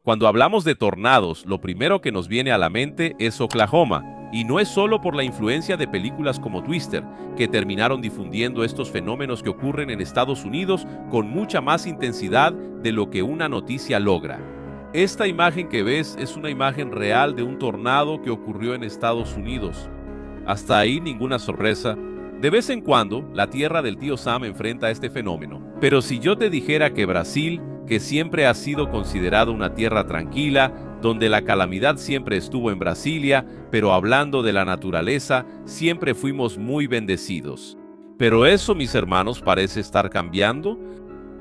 Cuando hablamos de tornados, lo primero que nos viene a la mente es Oklahoma, y no es solo por la influencia de películas como Twister, que terminaron difundiendo estos fenómenos que ocurren en Estados Unidos con mucha más intensidad de lo que una noticia logra. Esta imagen que ves es una imagen real de un tornado que ocurrió en Estados Unidos. Hasta ahí ninguna sorpresa. De vez en cuando, la tierra del tío Sam enfrenta este fenómeno. Pero si yo te dijera que Brasil, que siempre ha sido considerado una tierra tranquila, donde la calamidad siempre estuvo en Brasilia, pero hablando de la naturaleza, siempre fuimos muy bendecidos. Pero eso, mis hermanos, parece estar cambiando.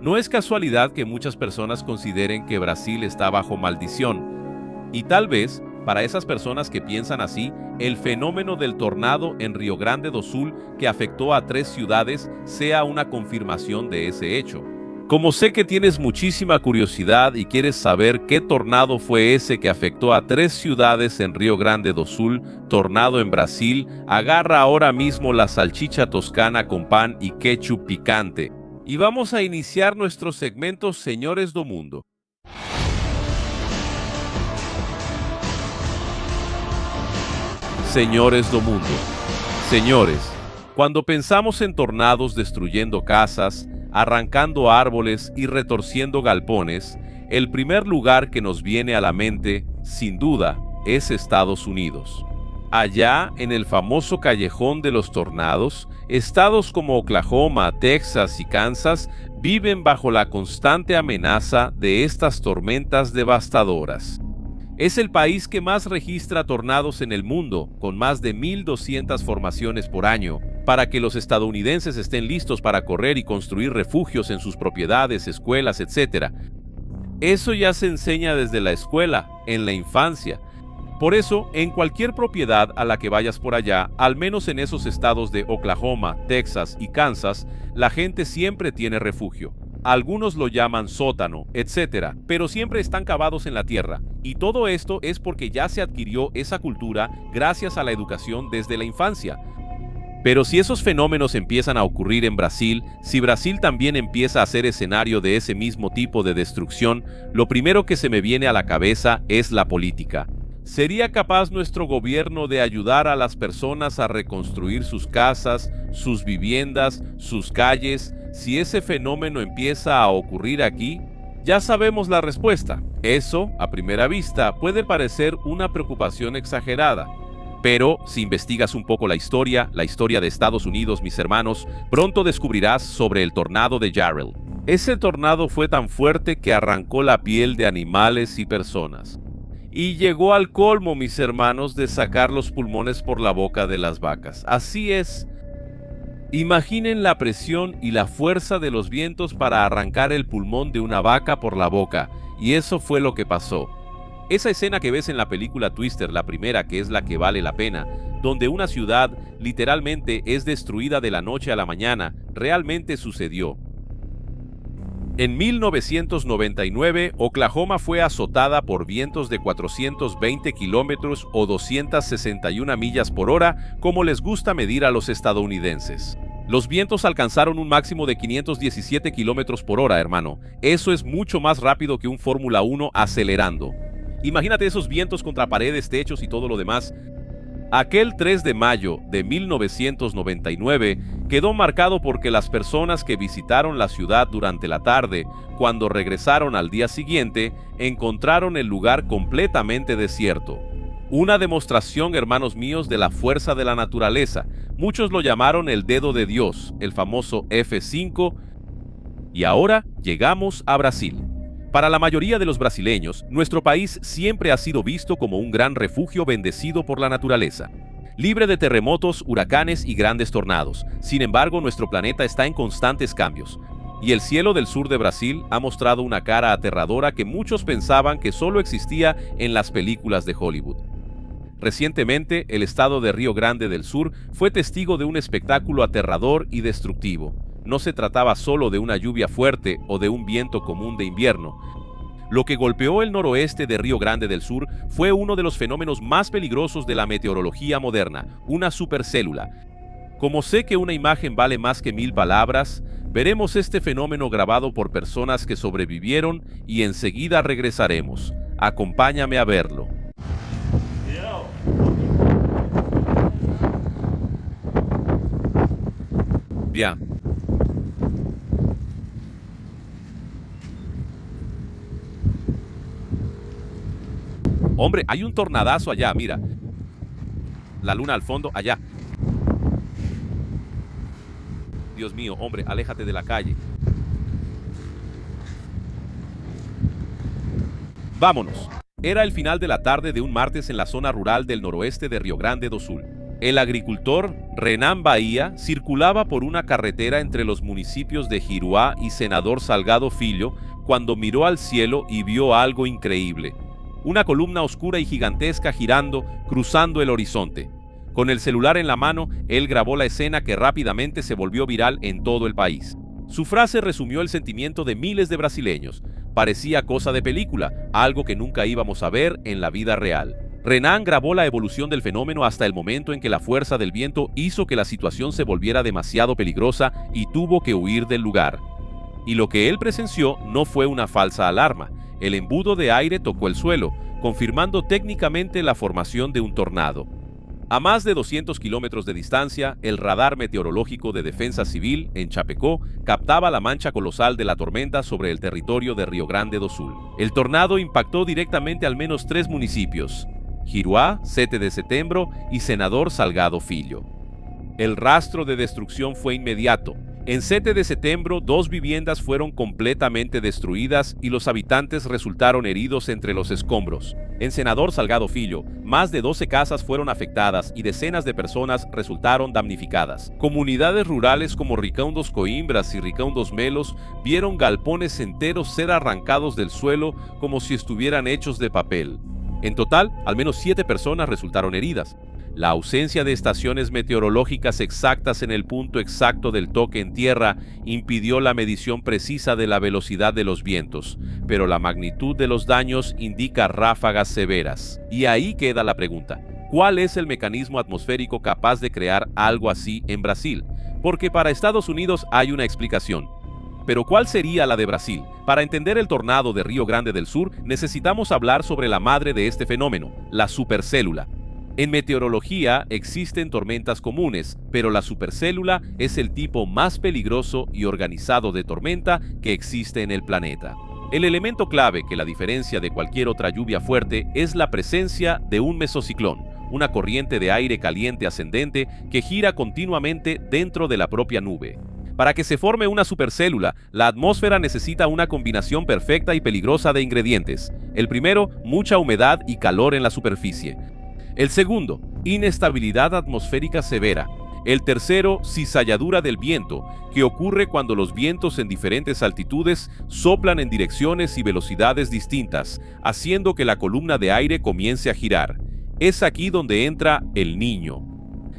No es casualidad que muchas personas consideren que Brasil está bajo maldición. Y tal vez, para esas personas que piensan así, el fenómeno del tornado en Río Grande do Sul, que afectó a 3 ciudades, sea una confirmación de ese hecho. Como sé que tienes muchísima curiosidad y quieres saber qué tornado fue ese que afectó a 3 ciudades en Río Grande do Sul, tornado en Brasil, agarra ahora mismo la salchicha toscana con pan y ketchup picante. Y vamos a iniciar nuestro segmento Señores do Mundo. Señores do Mundo. Señores, cuando pensamos en tornados destruyendo casas, arrancando árboles y retorciendo galpones, el primer lugar que nos viene a la mente, sin duda, es Estados Unidos. Allá, en el famoso callejón de los tornados, estados como Oklahoma, Texas y Kansas viven bajo la constante amenaza de estas tormentas devastadoras. Es el país que más registra tornados en el mundo, con más de 1,200 formaciones por año, para que los estadounidenses estén listos para correr y construir refugios en sus propiedades, escuelas, etc. Eso ya se enseña desde la escuela, en la infancia. Por eso, en cualquier propiedad a la que vayas por allá, al menos en esos estados de Oklahoma, Texas y Kansas, la gente siempre tiene refugio. Algunos lo llaman sótano, etc., pero siempre están cavados en la tierra. Y todo esto es porque ya se adquirió esa cultura gracias a la educación desde la infancia. Pero si esos fenómenos empiezan a ocurrir en Brasil, si Brasil también empieza a ser escenario de ese mismo tipo de destrucción, lo primero que se me viene a la cabeza es la política. ¿Sería capaz nuestro gobierno de ayudar a las personas a reconstruir sus casas, sus viviendas, sus calles, si ese fenómeno empieza a ocurrir aquí? Ya sabemos la respuesta. Eso, a primera vista, puede parecer una preocupación exagerada. Pero, si investigas un poco la historia de Estados Unidos, mis hermanos, pronto descubrirás sobre el tornado de Jarrell. Ese tornado fue tan fuerte que arrancó la piel de animales y personas. Y llegó al colmo, mis hermanos, de sacar los pulmones por la boca de las vacas. Así es. Imaginen la presión y la fuerza de los vientos para arrancar el pulmón de una vaca por la boca. Y eso fue lo que pasó. Esa escena que ves en la película Twister, la primera, que es la que vale la pena, donde una ciudad literalmente es destruida de la noche a la mañana, realmente sucedió. En 1999, Oklahoma fue azotada por vientos de 420 kilómetros o 261 millas por hora, como les gusta medir a los estadounidenses. Los vientos alcanzaron un máximo de 517 kilómetros por hora, hermano. Eso es mucho más rápido que un Fórmula 1 acelerando. Imagínate esos vientos contra paredes, techos y todo lo demás. Aquel 3 de mayo de 1999 quedó marcado porque las personas que visitaron la ciudad durante la tarde, cuando regresaron al día siguiente, encontraron el lugar completamente desierto. Una demostración, hermanos míos, de la fuerza de la naturaleza. Muchos lo llamaron el dedo de Dios, el famoso F5. Y ahora llegamos a Brasil. Para la mayoría de los brasileños, nuestro país siempre ha sido visto como un gran refugio bendecido por la naturaleza, libre de terremotos, huracanes y grandes tornados. Sin embargo, nuestro planeta está en constantes cambios, y el cielo del sur de Brasil ha mostrado una cara aterradora que muchos pensaban que solo existía en las películas de Hollywood. Recientemente, el estado de Río Grande del Sur fue testigo de un espectáculo aterrador y destructivo. No se trataba solo de una lluvia fuerte o de un viento común de invierno. Lo que golpeó el noroeste de Río Grande del Sur fue uno de los fenómenos más peligrosos de la meteorología moderna, una supercélula. Como sé que una imagen vale más que 1000 palabras, veremos este fenómeno grabado por personas que sobrevivieron y enseguida regresaremos. Acompáñame a verlo. Bien. Hombre, hay un tornadazo allá, mira. La luna al fondo, allá. Dios mío, hombre, aléjate de la calle. Vámonos. Era el final de la tarde de un martes en la zona rural del noroeste de Rio Grande do Sul. El agricultor Renan Bahía circulaba por una carretera entre los municipios de Giruá y Senador Salgado Filho cuando miró al cielo y vio algo increíble. Una columna oscura y gigantesca girando, cruzando el horizonte. Con el celular en la mano, él grabó la escena que rápidamente se volvió viral en todo el país. Su frase resumió el sentimiento de miles de brasileños. Parecía cosa de película, algo que nunca íbamos a ver en la vida real. Renan grabó la evolución del fenómeno hasta el momento en que la fuerza del viento hizo que la situación se volviera demasiado peligrosa y tuvo que huir del lugar. Y lo que él presenció no fue una falsa alarma. El embudo de aire tocó el suelo, confirmando técnicamente la formación de un tornado. A más de 200 kilómetros de distancia, el radar meteorológico de Defensa Civil, en Chapecó, captaba la mancha colosal de la tormenta sobre el territorio de Rio Grande do Sul. El tornado impactó directamente al menos 3 municipios: Giruá, 7 de Setembro y Senador Salgado Filho. El rastro de destrucción fue inmediato. En 7 de Setembro, 2 viviendas fueron completamente destruidas y los habitantes resultaron heridos entre los escombros. En Senador Salgado Filho, más de 12 casas fueron afectadas y decenas de personas resultaron damnificadas. Comunidades rurales como Ricão dos Coimbras y Ricão dos Melos vieron galpones enteros ser arrancados del suelo como si estuvieran hechos de papel. En total, al menos 7 personas resultaron heridas. La ausencia de estaciones meteorológicas exactas en el punto exacto del toque en tierra impidió la medición precisa de la velocidad de los vientos, pero la magnitud de los daños indica ráfagas severas. Y ahí queda la pregunta: ¿cuál es el mecanismo atmosférico capaz de crear algo así en Brasil? Porque para Estados Unidos hay una explicación. Pero ¿cuál sería la de Brasil? Para entender el tornado de Rio Grande del Sur, necesitamos hablar sobre la madre de este fenómeno, la supercélula. En meteorología existen tormentas comunes, pero la supercélula es el tipo más peligroso y organizado de tormenta que existe en el planeta. El elemento clave que la diferencia de cualquier otra lluvia fuerte es la presencia de un mesociclón, una corriente de aire caliente ascendente que gira continuamente dentro de la propia nube. Para que se forme una supercélula, la atmósfera necesita una combinación perfecta y peligrosa de ingredientes. El primero, mucha humedad y calor en la superficie. El segundo, inestabilidad atmosférica severa. El tercero, cizalladura del viento, que ocurre cuando los vientos en diferentes altitudes soplan en direcciones y velocidades distintas, haciendo que la columna de aire comience a girar. Es aquí donde entra el Niño.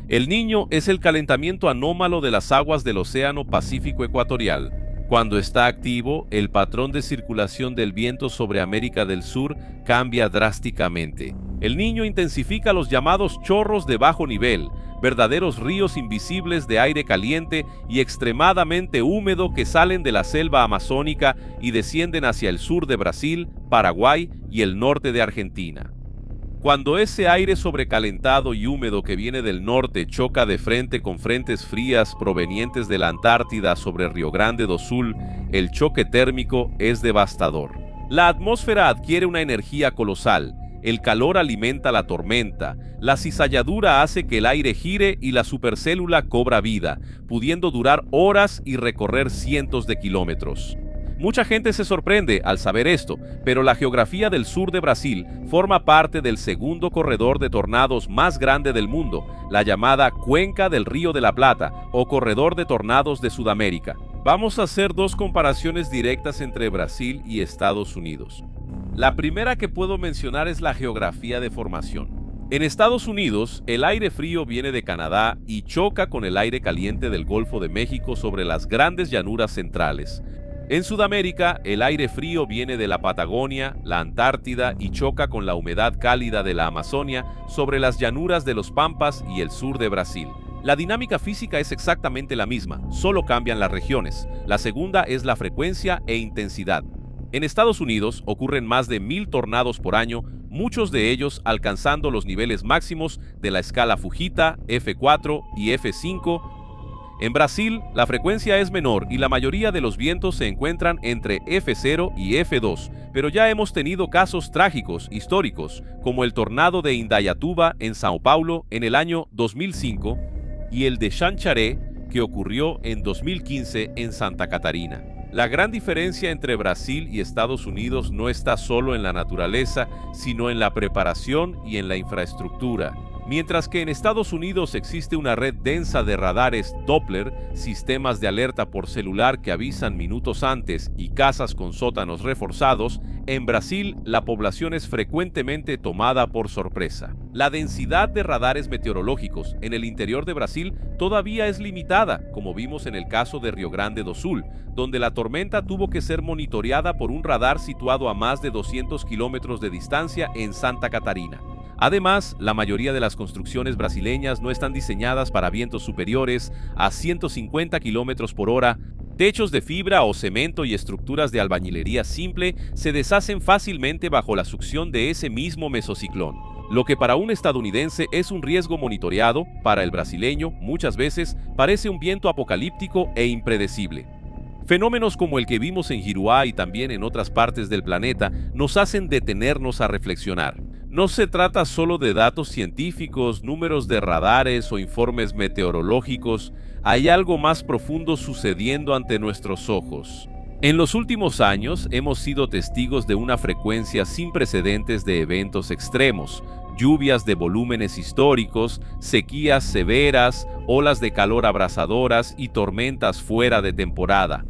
El Niño es el calentamiento anómalo de las aguas del Océano Pacífico Ecuatorial. Cuando está activo, el patrón de circulación del viento sobre América del Sur cambia drásticamente. El Niño intensifica los llamados chorros de bajo nivel, verdaderos ríos invisibles de aire caliente y extremadamente húmedo que salen de la selva amazónica y descienden hacia el sur de Brasil, Paraguay y el norte de Argentina. Cuando ese aire sobrecalentado y húmedo que viene del norte choca de frente con frentes frías provenientes de la Antártida sobre Rio Grande do Sul, el choque térmico es devastador. La atmósfera adquiere una energía colosal. El calor alimenta la tormenta, la cizalladura hace que el aire gire y la supercélula cobra vida, pudiendo durar horas y recorrer cientos de kilómetros. Mucha gente se sorprende al saber esto, pero la geografía del sur de Brasil forma parte del segundo corredor de tornados más grande del mundo, la llamada Cuenca del Río de la Plata o Corredor de Tornados de Sudamérica. Vamos a hacer 2 comparaciones directas entre Brasil y Estados Unidos. La primera que puedo mencionar es la geografía de formación. En Estados Unidos, el aire frío viene de Canadá y choca con el aire caliente del Golfo de México sobre las grandes llanuras centrales. En Sudamérica, el aire frío viene de la Patagonia, la Antártida y choca con la humedad cálida de la Amazonia sobre las llanuras de los Pampas y el sur de Brasil. La dinámica física es exactamente la misma, solo cambian las regiones. La segunda es la frecuencia e intensidad. En Estados Unidos ocurren más de 1000 tornados por año, muchos de ellos alcanzando los niveles máximos de la escala Fujita, F4 y F5. En Brasil, la frecuencia es menor y la mayoría de los vientos se encuentran entre F0 y F2, pero ya hemos tenido casos trágicos, históricos, como el tornado de Indaiatuba en Sao Paulo en el año 2005 y el de Xanxerê, que ocurrió en 2015 en Santa Catarina. La gran diferencia entre Brasil y Estados Unidos no está solo en la naturaleza, sino en la preparación y en la infraestructura. Mientras que en Estados Unidos existe una red densa de radares Doppler, sistemas de alerta por celular que avisan minutos antes y casas con sótanos reforzados, en Brasil la población es frecuentemente tomada por sorpresa. La densidad de radares meteorológicos en el interior de Brasil todavía es limitada, como vimos en el caso de Rio Grande do Sul, donde la tormenta tuvo que ser monitoreada por un radar situado a más de 200 kilómetros de distancia en Santa Catarina. Además, la mayoría de las construcciones brasileñas no están diseñadas para vientos superiores a 150 km por hora. Techos de fibra o cemento y estructuras de albañilería simple se deshacen fácilmente bajo la succión de ese mismo mesociclón. Lo que para un estadounidense es un riesgo monitoreado, para el brasileño muchas veces parece un viento apocalíptico e impredecible. Fenómenos como el que vimos en Giruá y también en otras partes del planeta nos hacen detenernos a reflexionar. No se trata solo de datos científicos, números de radares o informes meteorológicos, hay algo más profundo sucediendo ante nuestros ojos. En los últimos años hemos sido testigos de una frecuencia sin precedentes de eventos extremos, lluvias de volúmenes históricos, sequías severas, olas de calor abrasadoras y tormentas fuera de temporada.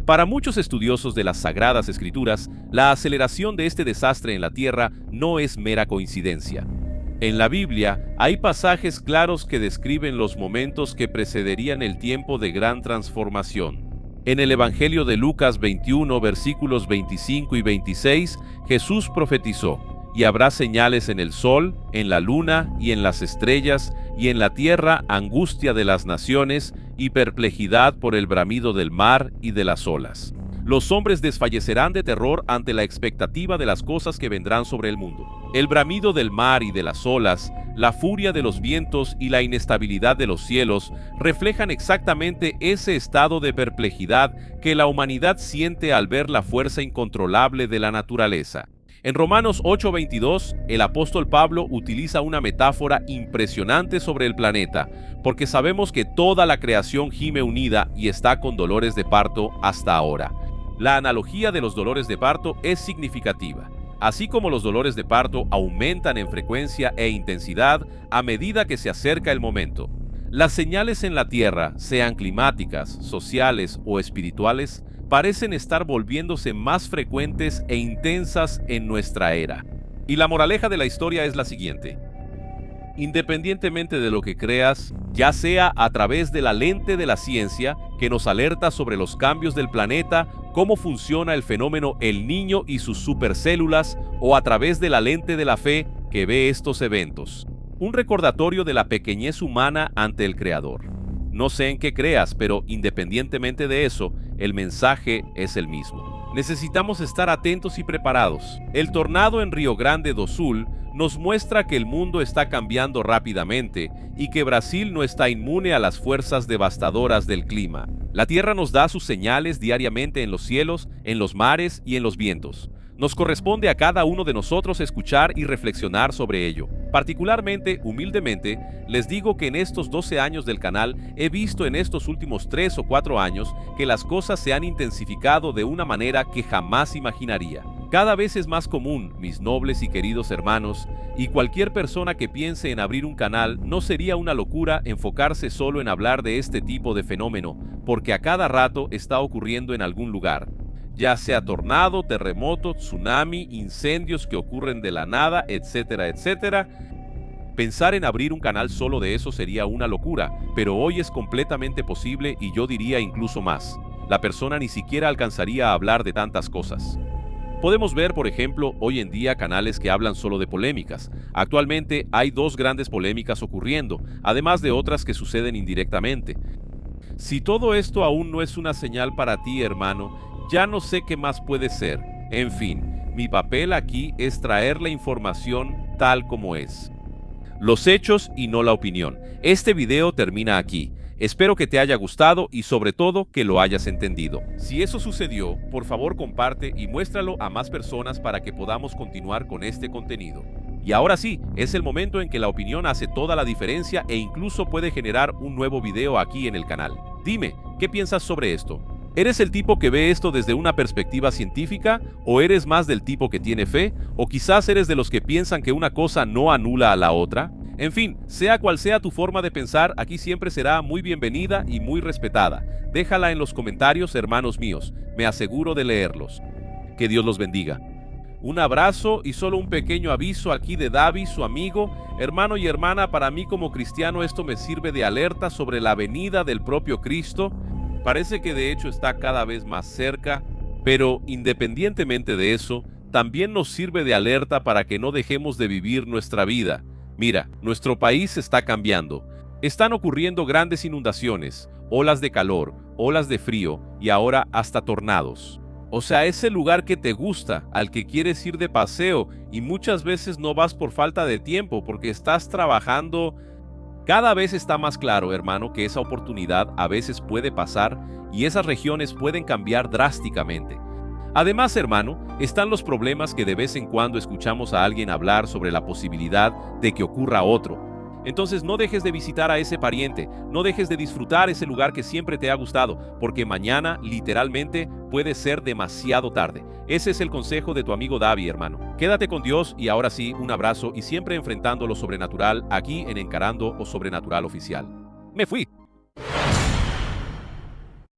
Para muchos estudiosos de las Sagradas Escrituras, la aceleración de este desastre en la Tierra no es mera coincidencia. En la Biblia hay pasajes claros que describen los momentos que precederían el tiempo de gran transformación. En el Evangelio de Lucas 21, versículos 25 y 26, Jesús profetizó: «Y habrá señales en el sol, en la luna y en las estrellas, y en la tierra angustia de las naciones y perplejidad por el bramido del mar y de las olas». Los hombres desfallecerán de terror ante la expectativa de las cosas que vendrán sobre el mundo. El bramido del mar y de las olas, la furia de los vientos y la inestabilidad de los cielos reflejan exactamente ese estado de perplejidad que la humanidad siente al ver la fuerza incontrolable de la naturaleza. En Romanos 8:22, el apóstol Pablo utiliza una metáfora impresionante sobre el planeta, porque sabemos que toda la creación gime unida y está con dolores de parto hasta ahora. La analogía de los dolores de parto es significativa. Así como los dolores de parto aumentan en frecuencia e intensidad a medida que se acerca el momento, las señales en la Tierra, sean climáticas, sociales o espirituales, parecen estar volviéndose más frecuentes e intensas en nuestra era. Y la moraleja de la historia es la siguiente: independientemente de lo que creas, ya sea a través de la lente de la ciencia que nos alerta sobre los cambios del planeta, cómo funciona el fenómeno El Niño y sus supercélulas, o a través de la lente de la fe que ve estos eventos, un recordatorio de la pequeñez humana ante el Creador. No sé en qué creas, pero independientemente de eso, el mensaje es el mismo. Necesitamos estar atentos y preparados. El tornado en Rio Grande do Sul nos muestra que el mundo está cambiando rápidamente y que Brasil no está inmune a las fuerzas devastadoras del clima. La Tierra nos da sus señales diariamente en los cielos, en los mares y en los vientos. Nos corresponde a cada uno de nosotros escuchar y reflexionar sobre ello. Particularmente, humildemente, les digo que en estos 12 años del canal he visto en estos últimos 3 o 4 años que las cosas se han intensificado de una manera que jamás imaginaría. Cada vez es más común, mis nobles y queridos hermanos, y cualquier persona que piense en abrir un canal no sería una locura enfocarse solo en hablar de este tipo de fenómeno, porque a cada rato está ocurriendo en algún lugar. Ya sea tornado, terremoto, tsunami, incendios que ocurren de la nada, etcétera, etcétera. Pensar en abrir un canal solo de eso sería una locura, pero hoy es completamente posible y yo diría incluso más. La persona ni siquiera alcanzaría a hablar de tantas cosas. Podemos ver, por ejemplo, hoy en día canales que hablan solo de polémicas. Actualmente hay 2 grandes polémicas ocurriendo, además de otras que suceden indirectamente. Si todo esto aún no es una señal para ti, hermano, ya no sé qué más puede ser. En fin, mi papel aquí es traer la información tal como es. Los hechos y no la opinión. Este video termina aquí. Espero que te haya gustado y sobre todo que lo hayas entendido. Si eso sucedió, por favor comparte y muéstralo a más personas para que podamos continuar con este contenido. Y ahora sí, es el momento en que la opinión hace toda la diferencia e incluso puede generar un nuevo video aquí en el canal. Dime, ¿qué piensas sobre esto? ¿Eres el tipo que ve esto desde una perspectiva científica o eres más del tipo que tiene fe o quizás eres de los que piensan que una cosa no anula a la otra? En fin, sea cual sea tu forma de pensar, aquí siempre será muy bienvenida y muy respetada. Déjala en los comentarios, hermanos míos. Me aseguro de leerlos. Que Dios los bendiga. Un abrazo y solo un pequeño aviso aquí de David, su amigo, hermano y hermana. Para mí como cristiano esto me sirve de alerta sobre la venida del propio Cristo. Parece que de hecho está cada vez más cerca, pero independientemente de eso, también nos sirve de alerta para que no dejemos de vivir nuestra vida. Mira, nuestro país está cambiando. Están ocurriendo grandes inundaciones, olas de calor, olas de frío y ahora hasta tornados. O sea, ese lugar que te gusta, al que quieres ir de paseo y muchas veces no vas por falta de tiempo porque estás trabajando. Cada vez está más claro, hermano, que esa oportunidad a veces puede pasar y esas regiones pueden cambiar drásticamente. Además, hermano, están los problemas que de vez en cuando escuchamos a alguien hablar sobre la posibilidad de que ocurra otro. Entonces no dejes de visitar a ese pariente, no dejes de disfrutar ese lugar que siempre te ha gustado, porque mañana, literalmente, puede ser demasiado tarde. Ese es el consejo de tu amigo David, hermano. Quédate con Dios y ahora sí, un abrazo y siempre enfrentando lo sobrenatural aquí en Encarando o Sobrenatural Oficial. Me fui.